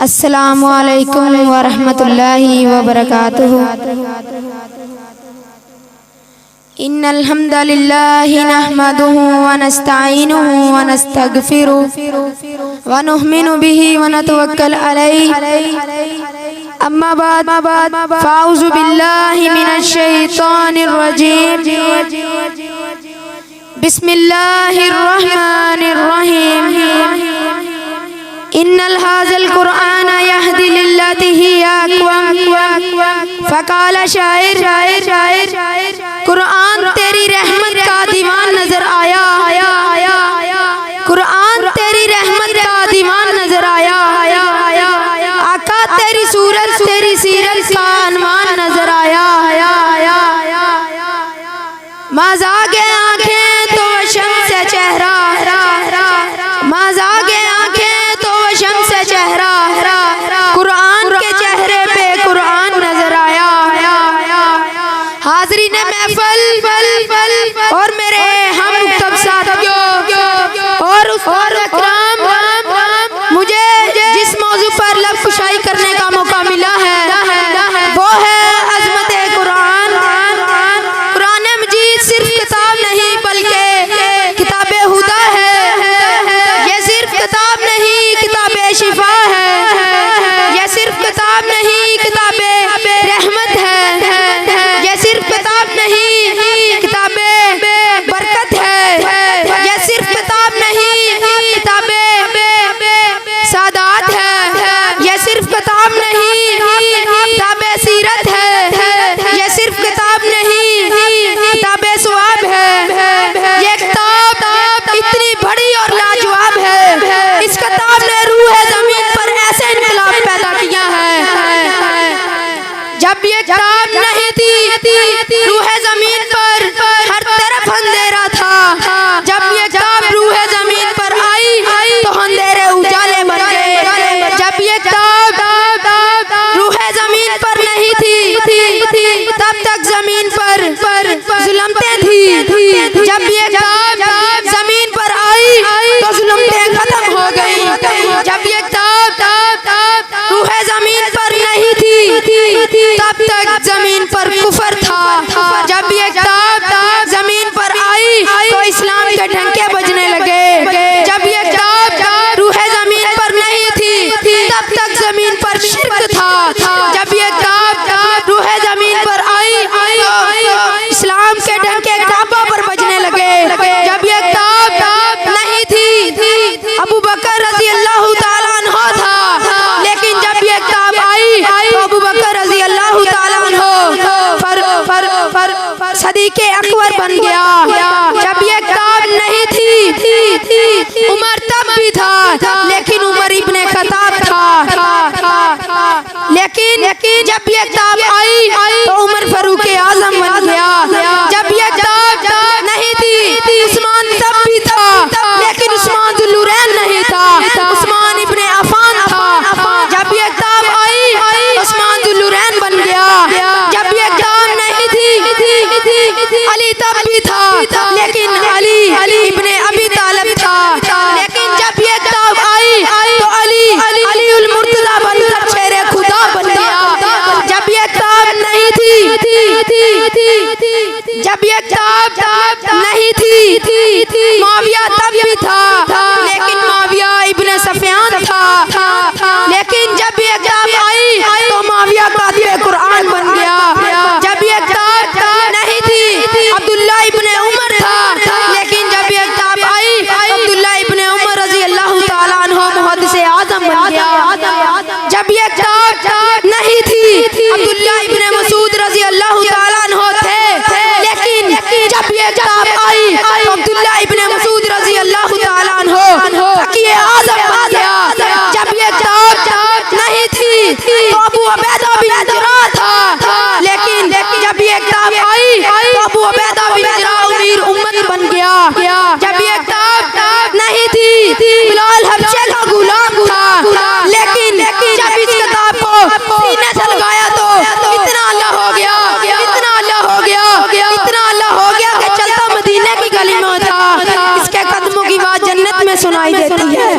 अस्सलामु अलैकुम व रहमतुल्लाहि व बरकातुहू। इन्नल हम्दलिल्लाहि नहमदुहु व नस्तईनुहु व नस्तगफिरुहु व नुमिनु बिही व नतवक्कल अलैहि। अम्मा बाद फ़ाऊज़ु बिल्लाहि मिनश शैतानिर रजीम। बिस्मिल्लाहिर रहमानिर रहीम। इन्नल हाज़ल कुरआन यहदी लिल्लती हिया अक़वम। फ़क़ाल शायर, कुरआन तेरी रहमत का दीवान नजर आया, कुरआन तेरी रहमत का दीवान नजर आया। आका तेरी सूरत तेरी सीरत का अनुमान नजर आया। मज़ाक़े आँखें तो शम्स से चेहरा, मज़ाक़े आँखें तो शम्स से चेहरा। कुरआन के चेहरे पे कुरआन नजर आया। हाज़रीन महफ़िल और मेरे हम सब साथियों और इकराम, मुझे जिस मौजू पर लब कुशाई करने का मौका मिला है वो है अज़मत कुरान। कुरान मजीद सिर्फ किताब नहीं बल्कि किताबे हुदा है। ये सिर्फ किताब नहीं किताबे शिफा है। ये सिर्फ किताब नहीं किताबे रहमत है। ये सिर्फ किताब नहीं किताबे बरकत है। ये सिर्फ किताब नहीं किताबे सादात है। ये सिर्फ किताब नहीं किताबे सीरत है। ये सिर्फ किताब नहीं किताबे सवाब है। ये किताब इतनी बड़ी और लाजवाब है, इस किताब ने रूह ज़मीन पर ऐसे इनकलाब पैदा किया है। जब ये किताब नहीं थी रूह ज़मीन पर हर तरफ अंधेरा था। जब ये किताब रूह ज़मीन पर आई तो अंधेरे उजाले बन गए। जब ये किताब रूह ज़मीन पर नहीं थी तब तक ज़मीन पर जुल्मतें थी। जब ये किताब ज़मीन पर आई तो जुल्मतें खत्म हो गई। जब ये किताब रूह ज़मीन पर नहीं थी तब तक ज़मीन पर कुफर था। जब ये किताब ज़मीन पर आई तो इस्लाम के डंके बजने लगे। जब ये किताब रूह ज़मीन पर नहीं थी तब तक ज़मीन पर शिर्क था। जब ये किताब रूह ज़मीन पर आई तो इस्लाम के डंके काबा पर बजने लगे। जब ये किताब नहीं थी अबू बकर रज़ी अल्लाह ताला अन्हु था, लेकिन जब ये किताब आई तो अबू बकर रज़ी अल्लाह ताला अन्हु सदीक़े अकबर बन गया। जब ये किताब नहीं थी उमर तब भी था, लेकिन उमर इब्ने खत्ताब था। लेकिन जब ये किताब आई तो उमर फारूक आज़म बन गया। जब ये किताब नहीं थी उस्मान तब भी था, लेकिन उस्मान ज़ुल्नुरैन नहीं था, उस्मान इब्ने अफ़ान था। जब ये किताब आई उस्मान ज़ुल्नुरैन बन गया। जब ये किताब नहीं थी अली तब भी था, लेकिन अली इब्ने अबी तालिब था। लेकिन जब ये किताब आई तो अली उल मुर्तज़ा बनकर शेरे खुदा बन गया। जब ये किताब नहीं जब ये किताब नहीं थी मुआविया तब भी था, लेकिन मुआविया इब्ने सफियान था। लेकिन जब ये किताब आई तो मुआविया कातिबे कुरान बन गया। जब ये किताब नहीं थी अब्दुल्ला इब्ने उमर था, लेकिन जब ये किताब आई अब्दुल्ला इब्ने उमर रज़ी अल्लाह ताला अन्हु मुहद्दिस आज़म बन गया। जब ये किताब नहीं थी अब्दुल्ला इब्ने मसूद रज़ी अल्लाह ताला अन्हु थे, लेकिन जब ये किताब आई तो अब्दुल्ला इब्ने मसूद रज़ी अल्लाह ताला अन्हु तकिए आज़म बन गया। जब ये किताब नहीं थी तो अबू उबैदा बिन जर्राह था, लेकिन जब ये किताब आई तो अबू उबैदा बिन जर्राह अमीर उम्मत बन गया। जब ये किताब नहीं थी बिलाल हबशे का गुलाम था, लेकिन जब इस किताब को सीने से लगाया तो इतना अल्लाह हो गया, इतना अल्लाह हो गया, इतना अल्लाह हो गया कि चलता मदीने की गली में था। इसके कदमों की आवाज़ जन्नत में सुनाई देती है।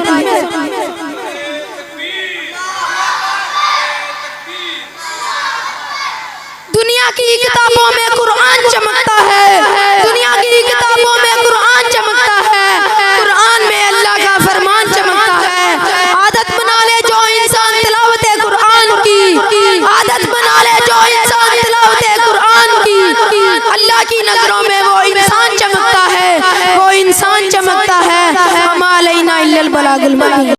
की नजरों में वो इंसान चमकता है, वो इंसान चमकता है। हमा अलैना इल्लल बलागुल मुबीन।